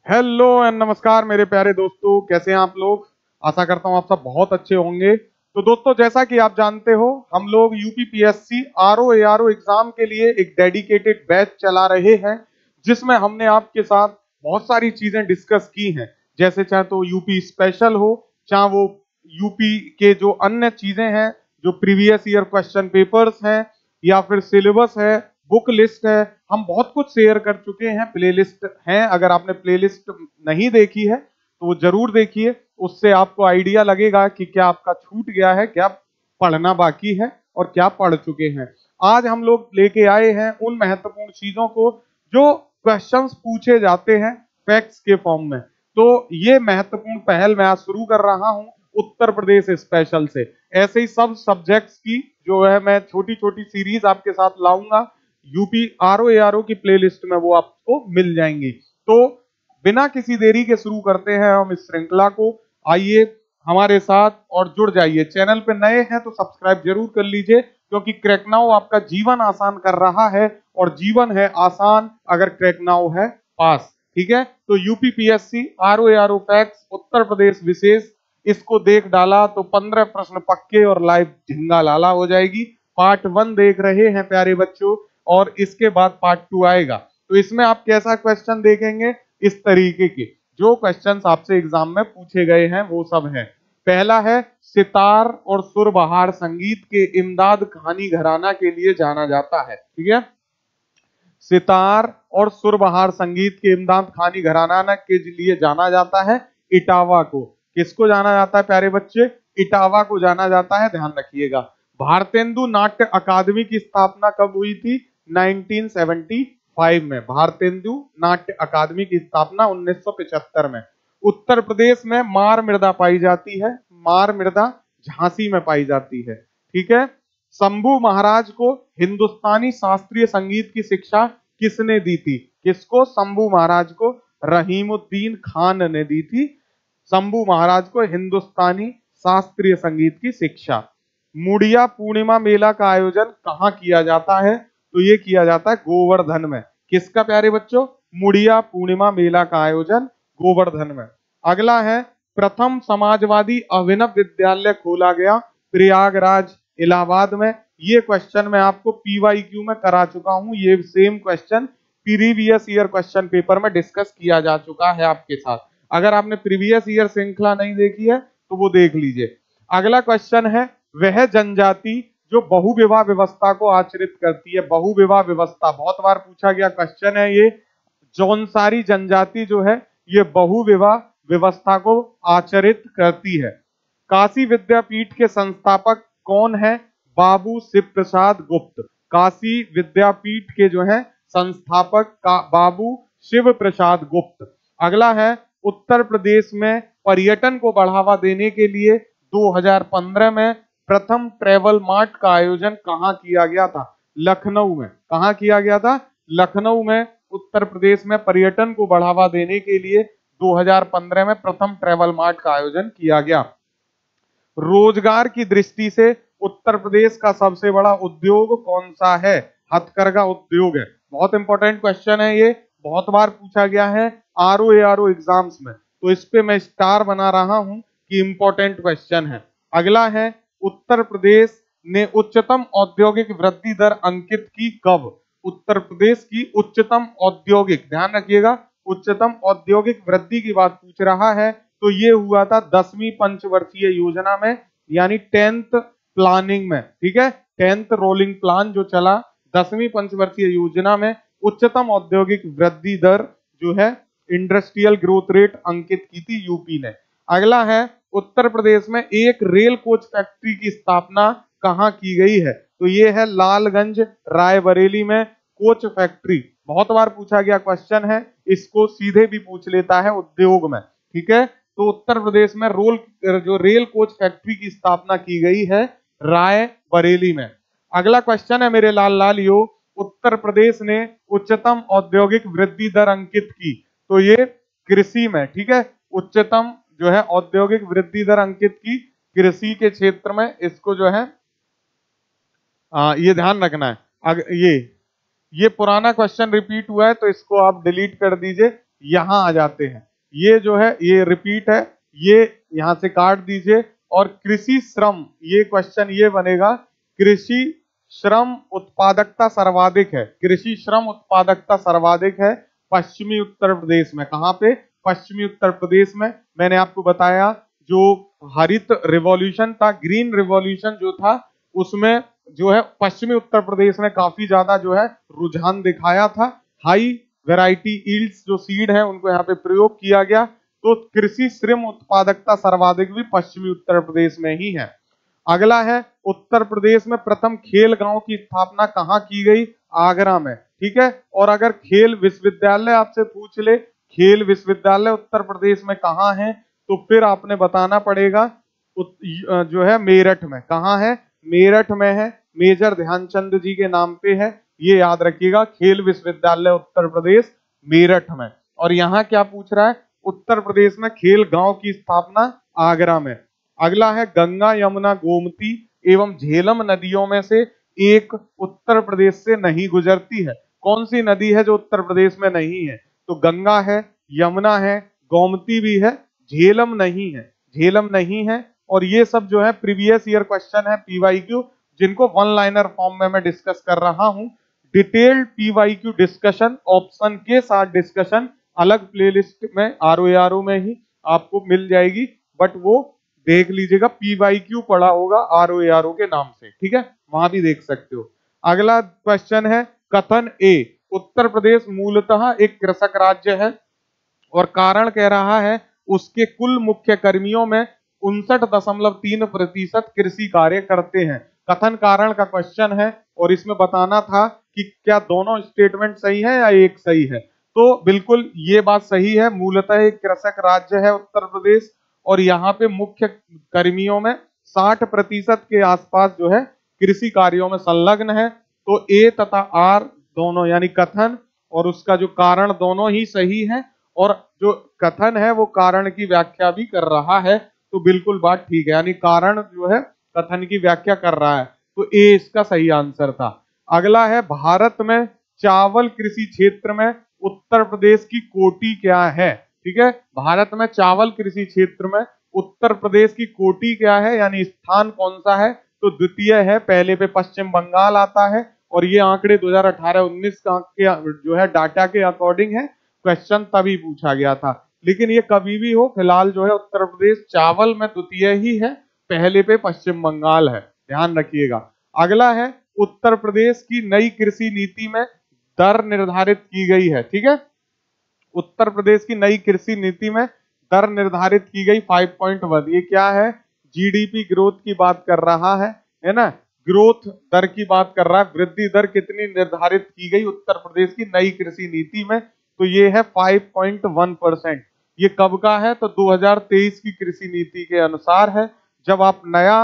Hello and नमस्कार मेरे प्यारे दोस्तों, कैसे हैं आप लोग। आशा करता हूं आप सब बहुत अच्छे होंगे। तो दोस्तों, जैसा कि आप जानते हो, हम लोग यूपीपीएससी आरओ एआरओ एग्जाम के लिए एक डेडिकेटेड बैच चला रहे हैं, जिसमें हमने आपके साथ बहुत सारी चीजें डिस्कस की हैं। जैसे चाहे तो यूपी स्पेशल हो, चाहे वो यूपी के जो अन्य चीजें हैं, जो प्रीवियस ईयर क्वेश्चन पेपर्स हैं, या फिर सिलेबस है, बुक लिस्ट है। हम बहुत कुछ शेयर कर चुके हैं, प्लेलिस्ट हैं। अगर आपने प्लेलिस्ट नहीं देखी है तो वो जरूर देखिए, उससे आपको आइडिया लगेगा कि क्या आपका छूट गया है, क्या पढ़ना बाकी है और क्या पढ़ चुके हैं। आज हम लोग लेके आए हैं उन महत्वपूर्ण चीजों को जो क्वेश्चंस पूछे जाते हैं फैक्ट्स के फॉर्म में। तो ये महत्वपूर्ण पहल मैं आज शुरू कर रहा हूं उत्तर प्रदेश स्पेशल से। ऐसे ही सब सब्जेक्ट्स की जो है मैं छोटी छोटी सीरीज आपके साथ लाऊंगा। यूपी आरओ एआरओ की प्लेलिस्ट में वो आपको मिल जाएंगी। तो बिना किसी देरी के शुरू करते हैं हम इस श्रृंखला को। आइए हमारे साथ और जुड़ जाइए। चैनल पे नए हैं तो सब्सक्राइब जरूर कर लीजिए, क्योंकि क्रैकनाउ आपका जीवन आसान कर रहा है, और जीवन है आसान अगर क्रैकनाउ है पास। ठीक है, तो UPPSC RO ARO facts Uttar Pradesh विशेष, इसको देख डाला तो 15 प्रश्न पक्के और लाइव झिंगा लाला हो जाएगी। पार्ट 1 देख रहे हैं प्यारे बच्चों, और इसके बाद पार्ट 2 आएगा। तो इसमें आप कैसा क्वेश्चन देखेंगे, इस तरीके के जो क्वेश्चंस आपसे एग्जाम में पूछे गए हैं वो सब हैं। पहला है, सितार और सुरबहार संगीत के इमदाद खानी घराना के लिए जाना जाता है। ठीक है, सितार और सुरबहार संगीत के इमदाद खानी घराना के लिए जाना जाता है इटावा को। किसको जाना जाता है प्यारे बच्चे? इटावा को जाना जाता है, ध्यान रखिएगा। भारतेंदु नाट्य अकादमी की स्थापना कब हुई थी? 1975 में। भारतेंदु नाट्य अकादमी की स्थापना 1975 में। उत्तर प्रदेश में मार मृदा पाई जाती है। मार मृदा झांसी में पाई जाती है। ठीक है, शंभू महाराज को हिंदुस्तानी शास्त्रीय संगीत की शिक्षा किसने दी थी? किसको? शंभू महाराज को रहीमुद्दीन खान ने दी थी। शंभू महाराज को हिंदुस्तानी शास्त्रीय संगीत की शिक्षा। मुड़िया पूर्णिमा मेला का आयोजन कहाँ किया जाता है? तो ये किया जाता है गोवर्धन में। किसका प्यारे बच्चों? मुड़िया पूर्णिमा मेला का आयोजन गोवर्धन में। अगला है, प्रथम समाजवादी अभिनव विद्यालय खोला गया प्रयागराज इलाहाबाद में। ये क्वेश्चन मैं आपको पीवाईक्यू में करा चुका हूं। ये same question previous year question paper में डिस्कस किया जा चुका है आपके साथ। अगर आपने प्रीवियस ईयर श्रृंखला नहीं देखी है तो वो देख लीजिए। अगला क्वेश्चन है, वह जनजाति जो बहुविवाह व्यवस्था को आचरित करती है। बहुविवाह व्यवस्था बहुत बार पूछा गया क्वेश्चन है ये। जौनसारी जनजाति जो है ये बहुविवाह व्यवस्था को आचरित करती है। काशी विद्यापीठ के संस्थापक कौन है? बाबू शिव प्रसाद गुप्त। काशी विद्यापीठ के जो है संस्थापक का बाबू शिव प्रसाद गुप्त। अगला है, उत्तर प्रदेश में पर्यटन को बढ़ावा देने के लिए 2015 में प्रथम ट्रेवल मार्ट का आयोजन कहाँ किया गया था? लखनऊ में। कहाँ किया गया था? लखनऊ में। उत्तर प्रदेश में पर्यटन को बढ़ावा देने के लिए 2015 में प्रथम ट्रेवल मार्ट का आयोजन किया गया। रोजगार की दृष्टि से उत्तर प्रदेश का सबसे बड़ा उद्योग कौन सा है? हथकरघा उद्योग है। बहुत इंपॉर्टेंट क्वेश्चन है ये, बहुत बार पूछा गया है आरओ एआरओ एग्जाम्स में, तो इस पे मैं स्टार बना रहा हूं कि इंपॉर्टेंट क्वेश्चन है। अगला है, उत्तर प्रदेश ने उच्चतम औद्योगिक वृद्धि दर अंकित की कब? उत्तर प्रदेश की उच्चतम औद्योगिक, ध्यान रखिएगा, उच्चतम औद्योगिक वृद्धि की बात पूछ रहा है, तो ये हुआ था 10वीं पंचवर्षीय योजना में, यानी 10th प्लानिंग में। ठीक है, 10th रोलिंग प्लान जो चला, 10वीं पंचवर्षीय योजना में उच्चतम औद्योगिक वृद्धि दर जो है इंडस्ट्रियल ग्रोथ रेट अंकित की थी यूपी ने। अगला है, उत्तर प्रदेश में एक रेल कोच फैक्ट्री की स्थापना कहाँ की गई है? तो ये है लालगंज रायबरेली में कोच फैक्ट्री। बहुत बार पूछा गया क्वेश्चन है, इसको सीधे भी पूछ लेता है उद्योग में। ठीक है, तो उत्तर प्रदेश में जो रेल कोच फैक्ट्री की स्थापना की गई है रायबरेली में। अगला क्वेश्चन है मेरे लाल लालियो, उत्तर प्रदेश ने उच्चतम औद्योगिक वृद्धि दर अंकित की, तो ये कृषि में। ठीक है, उच्चतम जो है औद्योगिक वृद्धि दर अंकित की कृषि के क्षेत्र में। इसको जो है ये ध्यान रखना है। ये पुराना क्वेश्चन रिपीट हुआ है तो इसको आप डिलीट कर दीजिए, यहाँ आ जाते हैं। ये जो है ये रिपीट है, ये यहाँ से काट दीजिए। और कृषि श्रम, ये क्वेश्चन ये बनेगा, कृषि श्रम उत्पादकता सर्वाधिक है, कृषि श्रम उत्पादकता सर्वाधिक है पश्चिमी उत्तर प्रदेश में। कहाँ पे? पश्चिमी उत्तर प्रदेश में। मैंने आपको बताया जो हरित रिवॉल्यूशन था, ग्रीन रिवॉल्यूशन जो था, उसमें जो है पश्चिमी उत्तर प्रदेश ने काफी ज्यादा जो है रुझान दिखाया था। हाई वैरायटी यील्ड्स जो सीड है उनको यहाँ पे प्रयोग किया गया। तो कृषि श्रम उत्पादकता सर्वाधिक भी पश्चिमी उत्तर प्रदेश में ही है। अगला है, उत्तर प्रदेश में प्रथम खेल गांव की स्थापना कहाँ की गई? आगरा में। ठीक है। और अगर खेल विश्वविद्यालय आपसे पूछ ले, खेल विश्वविद्यालय उत्तर प्रदेश में कहाँ है, तो फिर आपने बताना पड़ेगा जो है मेरठ में। कहाँ है? मेरठ में है, मेजर ध्यानचंद जी के नाम पे है, ये याद रखिएगा। खेल विश्वविद्यालय उत्तर प्रदेश मेरठ में। और यहाँ क्या पूछ रहा है? उत्तर प्रदेश में खेल गांव की स्थापना आगरा में। अगला है, गंगा यमुना गोमती एवं झेलम नदियों में से एक उत्तर प्रदेश से नहीं गुजरती है। कौन सी नदी है जो उत्तर प्रदेश में नहीं है? तो गंगा है, यमुना है, गोमती भी है, झेलम नहीं है, झेलम नहीं है। और ये सब जो है प्रीवियस ईयर क्वेश्चन है पीवाईक्यू, जिनको वन लाइनर फॉर्म में मैं डिस्कस कर रहा हूं। डिटेल्ड पीवाईक्यू डिस्कशन ऑप्शन के साथ डिस्कशन अलग प्लेलिस्ट में आरओ में ही आपको मिल जाएगी, बट वो देख लीजिएगा, पीवाईक्यू पढ़ा होगा आरओ के नाम से। ठीक है, वहां भी देख सकते हो। अगला क्वेश्चन है, कथन ए, उत्तर प्रदेश मूलतः एक कृषक राज्य है और कारण कह रहा है उसके कुल मुख्य कर्मियों में 59.3% कृषि कार्य करते हैं। कथन कारण का क्वेश्चन है और इसमें बताना था कि क्या दोनों स्टेटमेंट सही है या एक सही है। तो बिल्कुल ये बात सही है, मूलतः एक कृषक राज्य है उत्तर प्रदेश और यहाँ पे मुख्य कर्मियों में 60% के आसपास जो है कृषि कार्यों में संलग्न है। तो ए तथा आर दोनों यानी कथन और उसका जो कारण दोनों ही सही है, और जो कथन है वो कारण की व्याख्या भी कर रहा है, तो बिल्कुल बात ठीक है, यानी कारण जो है कथन की व्याख्या कर रहा है। तो ए इसका सही आंसर था। अगला है, भारत में चावल कृषि क्षेत्र में उत्तर प्रदेश की कोटि क्या है? ठीक है, भारत में चावल कृषि क्षेत्र में उत्तर प्रदेश की कोटि क्या है, यानी स्थान कौन सा है? तो द्वितीय है, पहले पे पश्चिम बंगाल आता है। और ये आंकड़े 2018-19 का जो है डाटा के अकॉर्डिंग है, क्वेश्चन तभी पूछा गया था। लेकिन ये कभी भी हो, फिलहाल जो है उत्तर प्रदेश चावल में द्वितीय ही है, पहले पे पश्चिम बंगाल है, ध्यान रखिएगा। अगला है, उत्तर प्रदेश की नई कृषि नीति में दर निर्धारित की गई है। ठीक है, उत्तर प्रदेश की नई कृषि नीति में दर निर्धारित की गई 5.1। ये क्या है? जीडीपी ग्रोथ की बात कर रहा है ना, ग्रोथ दर की बात कर रहा है। वृद्धि दर कितनी निर्धारित की गई उत्तर प्रदेश की नई कृषि नीति में? तो ये है 5.1%। ये कब का है? तो 2023 की कृषि नीति के अनुसार है। जब आप नया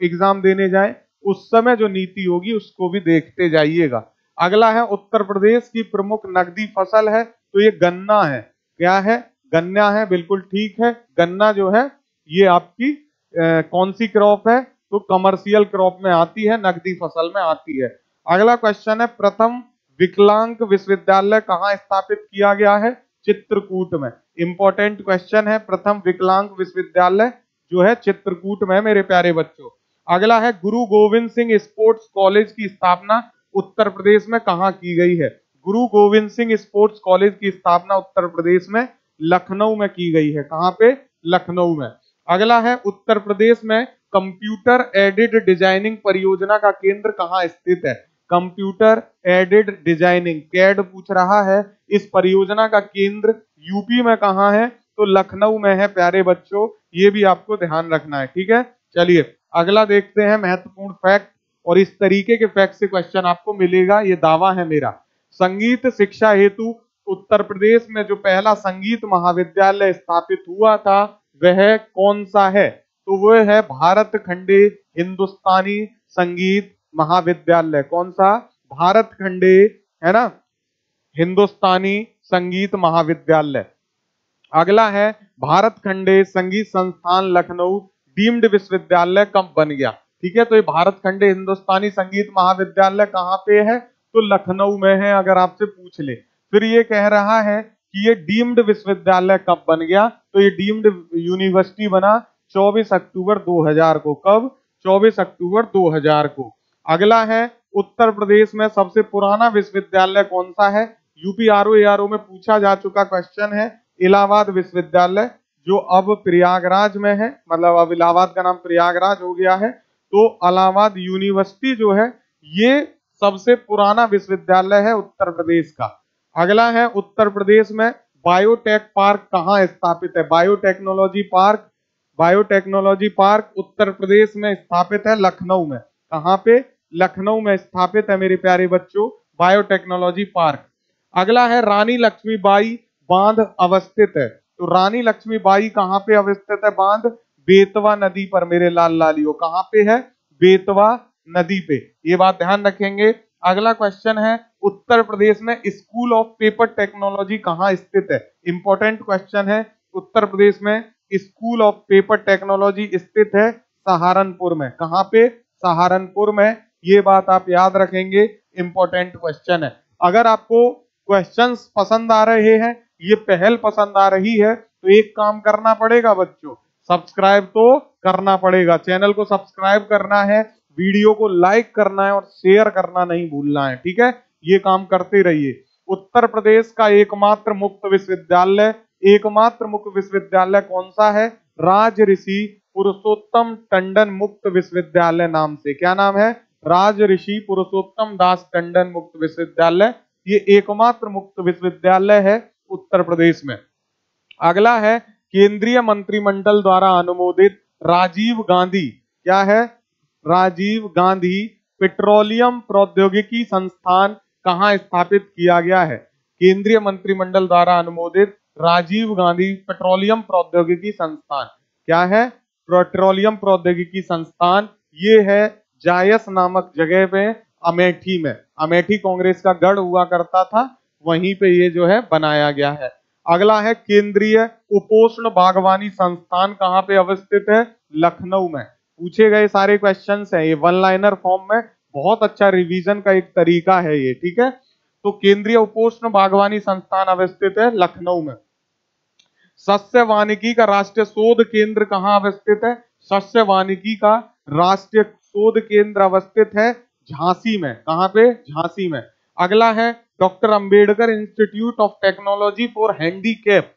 एग्जाम देने जाए उस समय जो नीति होगी उसको भी देखते जाइएगा। अगला है, उत्तर प्रदेश की प्रमुख नकदी फसल है, तो ये गन्ना है। क्या है? गन्ना है, बिल्कुल ठीक है। गन्ना जो है ये आपकी कौन सी क्रॉप है? तो कमर्शियल क्रॉप में आती है, नकदी फसल में आती है। अगला क्वेश्चन है, प्रथम विकलांग विश्वविद्यालय कहाँ स्थापित किया गया है? चित्रकूट में। इंपॉर्टेंट क्वेश्चन है, प्रथम विकलांग विश्वविद्यालय जो है चित्रकूट में, मेरे प्यारे बच्चों। अगला है, गुरु गोविंद सिंह स्पोर्ट्स कॉलेज की स्थापना उत्तर प्रदेश में कहाँ की गई है? गुरु गोविंद सिंह स्पोर्ट्स कॉलेज की स्थापना उत्तर प्रदेश में लखनऊ में की गई है। कहाँ पे? लखनऊ में। अगला है, उत्तर प्रदेश में कंप्यूटर एडेड डिजाइनिंग परियोजना का केंद्र कहाँ स्थित है? कंप्यूटर एडेड डिजाइनिंग, कैड पूछ रहा है। इस परियोजना का केंद्र यूपी में कहाँ है? तो लखनऊ में है प्यारे बच्चों, ये भी आपको ध्यान रखना है। ठीक है, चलिए अगला देखते हैं, महत्वपूर्ण फैक्ट। और इस तरीके के फैक्ट से क्वेश्चन आपको मिलेगा, ये दावा है मेरा। संगीत शिक्षा हेतु उत्तर प्रदेश में जो पहला संगीत महाविद्यालय स्थापित हुआ था वह कौन सा है? तो वह है भारत खंडे हिंदुस्तानी संगीत महाविद्यालय। कौन सा? भारत खंडे, है ना, हिंदुस्तानी संगीत महाविद्यालय। अगला है, भारत खंडे संगीत संस्थान लखनऊ डीम्ड विश्वविद्यालय कब बन गया? ठीक है, तो ये भारत खंडे हिंदुस्तानी संगीत महाविद्यालय कहाँ पे है? तो लखनऊ में है, अगर आपसे पूछ ले। फिर ये कह रहा है कि ये डीम्ड विश्वविद्यालय कब बन गया, तो ये डीम्ड यूनिवर्सिटी बना 24 अक्टूबर 2000 को। कब? 24 अक्टूबर 2000 को। अगला है उत्तर प्रदेश में सबसे पुराना विश्वविद्यालय कौन सा है? यूपी आरओ में पूछा जा चुका क्वेश्चन है। इलाहाबाद विश्वविद्यालय, जो अब प्रयागराज में है, मतलब अब इलाहाबाद का नाम प्रयागराज हो गया है। तो इलाहाबाद यूनिवर्सिटी जो है ये सबसे पुराना विश्वविद्यालय है उत्तर प्रदेश का। अगला है उत्तर प्रदेश में बायोटेक पार्क कहाँ स्थापित है? Biotechnology park, biotechnology park Uttar Pradesh में स्थापित है लखनऊ में। कहाँ पे? लखनऊ में स्थापित है मेरे प्यारे बच्चों बायोटेक्नोलॉजी पार्क। अगला है रानी लक्ष्मीबाई बांध अवस्थित है। तो रानी लक्ष्मीबाई कहाँ पे अवस्थित है बांध? बेतवा नदी पर मेरे लाल लालियो। कहाँ पे है? बेतवा नदी पे। ये बात ध्यान रखेंगे। अगला क्वेश्चन है उत्तर प्रदेश में स्कूल ऑफ पेपर टेक्नोलॉजी कहाँ स्थित है? इंपॉर्टेंट क्वेश्चन है। उत्तर प्रदेश में स्कूल ऑफ पेपर टेक्नोलॉजी स्थित है सहारनपुर में। कहाँ पे? सहारनपुर में। ये बात आप याद रखेंगे, इंपॉर्टेंट क्वेश्चन है। अगर आपको क्वेश्चंस पसंद आ रहे हैं, ये पहल पसंद आ रही है, तो एक काम करना पड़ेगा बच्चों, सब्सक्राइब तो करना पड़ेगा। चैनल को सब्सक्राइब करना है, वीडियो को लाइक करना है और शेयर करना नहीं भूलना है, ठीक है? ये काम करते रहिए। उत्तर प्रदेश का एकमात्र मुक्त विश्वविद्यालय, एकमात्र मुक्त विश्वविद्यालय कौन सा है? राज ऋषि पुरुषोत्तम टंडन मुक्त विश्वविद्यालय नाम से। क्या नाम है? राज ऋषि पुरुषोत्तम दास टंडन मुक्त विश्वविद्यालय। ये एकमात्र मुक्त विश्वविद्यालय है उत्तर प्रदेश में। अगला है केंद्रीय मंत्रिमंडल द्वारा अनुमोदित राजीव गांधी, क्या है? राजीव गांधी पेट्रोलियम प्रौद्योगिकी संस्थान कहाँ स्थापित किया गया है? केंद्रीय मंत्रिमंडल द्वारा अनुमोदित राजीव गांधी पेट्रोलियम प्रौद्योगिकी संस्थान, क्या है? पेट्रोलियम प्रौद्योगिकी संस्थान। ये है जायस नामक जगह पे, अमेठी में। अमेठी कांग्रेस का गढ़ हुआ करता था, वहीं पे ये जो है बनाया गया है। अगला है केंद्रीय उपोष्ण बागवानी संस्थान कहाँ पे अवस्थित है? लखनऊ में। पूछे गए सारे क्वेश्चंस हैं ये वन लाइनर फॉर्म में, बहुत अच्छा रिवीजन का एक तरीका है ये, ठीक है? तो केंद्रीय उपोष्ण बागवानी संस्थान अवस्थित है लखनऊ में। सस्य वानिकी का राष्ट्रीय शोध केंद्र कहाँ अवस्थित है? सस्य वानिकी का राष्ट्रीय शोध केंद्र अवस्थित है झांसी में। कहाँ पे? झांसी में। अगला है doctor Ambedkar institute of technology for handicap,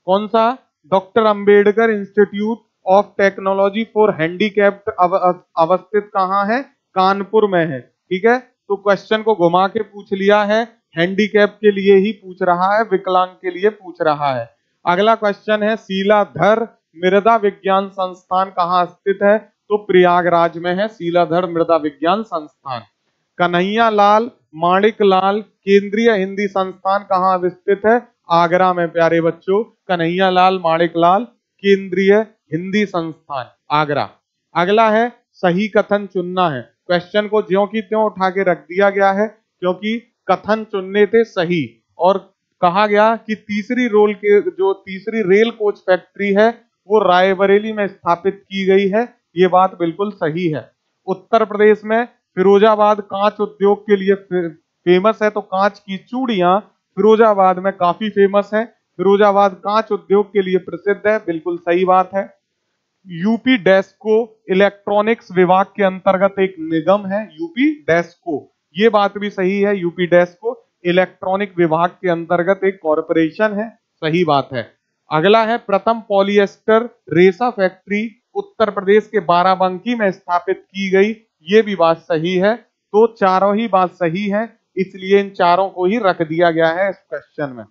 कौन सा? Doctor Ambedkar institute of technology for handicapped अवस्थित कहाँ है? कानपुर में है, ठीक है? तो क्वेश्चन को घुमा के पूछ लिया है, हैंडीकैप के लिए ही पूछ रहा है, विकलांग के लिए पूछ रहा है। अगला क्वेश्चन है शीलाधर मृदा विज्ञान संस्थान कहाँ स्थित है? तो प्रयागराज में है शीलाधर मृदा विज्ञान संस्थान। कन्हैया लाल माणिक लाल केंद्रीय हिंदी संस्थान कहाँ स्थित है? आगरा में प्यारे बच्चों, कन्हैया लाल माणिक लाल केंद्रीय हिंदी संस्थान, आगरा। अगला है सही कथन चुनना है। क्वेश्चन को ज्यों की त्यों उठा के रख दिया गया है, क्योंकि कथन चुनने थे सही, और कहा गया कि तीसरी रेल कोच फैक्ट्री है वो रायबरेली में स्थापित की गई है। ये बात बिल्कुल सही है। उत्तर प्रदेश में फिरोजाबाद कांच उद्योग के लिए फेमस है, तो कांच की चूड़ियां फिरोजाबाद में काफी फेमस है। फिरोजाबाद कांच उद्योग के लिए प्रसिद्ध है, बिल्कुल सही बात है। यूपी डेस्को इलेक्ट्रॉनिक्स विभाग के अंतर्गत एक निगम है, यूपी डेस्को। ये बात भी सही है, यूपी डेस्को इलेक्ट्रॉनिक विभाग के अंतर्गत एक कॉरपोरेशन है, सही बात है। अगला है प्रथम पॉलिएस्टर रेशा फैक्ट्री उत्तर प्रदेश के बाराबंकी में स्थापित की गई, ये भी बात सही है। तो चारों ही बात सही है, इसलिए इन चारों को ही रख दिया गया है इस क्वेश्चन में।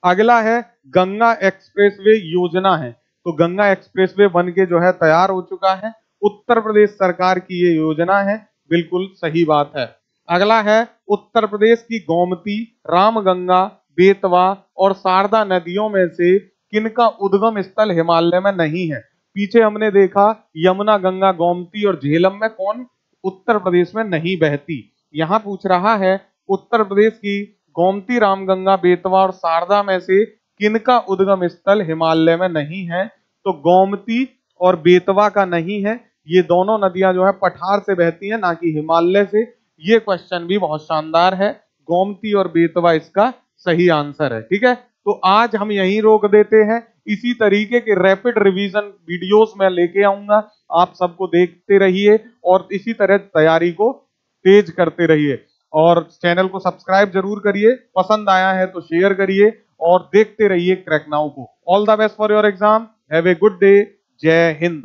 अगला है गंगा एक्सप्रेसवे योजना है, तो गंगा एक्सप्रेसवे बन के जो है तैयार हो चुका है, उत्तर प्रदेश सरकार की ये योजना है, बिल्कुल सही बात है। अगला है उत्तर प्रदेश की गोमती, रामगंगा, बेतवा और शारदा नदियों में से किनका उद्गम स्थल हिमालय में नहीं है? पीछे हमने देखा यमुना, गंगा, गोमती और झेलम में कौन उत्तर प्रदेश में नहीं बहती। यहाँ पूछ रहा है उत्तर प्रदेश की गोमती, रामगंगा, बेतवा और शारदा में से किनका उद्गम स्थल हिमालय में नहीं है? तो गोमती और बेतवा का नहीं है, ये दोनों नदियां जो है पठार से बहती हैं, ना कि हिमालय से। ये क्वेश्चन भी बहुत शानदार है, गोमती और बेतवा इसका सही आंसर है, ठीक है? तो आज हम यहीं रोक देते हैं। इसी तरीके के रैपिड रिवीजन वीडियोस मैं लेके आऊंगा, आप सबको देखते रहिए और इसी तरह तैयारी को तेज करते रहिए। और चैनल को सब्सक्राइब जरूर करिए, पसंद आया है तो शेयर करिए और देखते रहिए क्रैक नाउ को। All the best for your exam, have a good day, जय हिंद।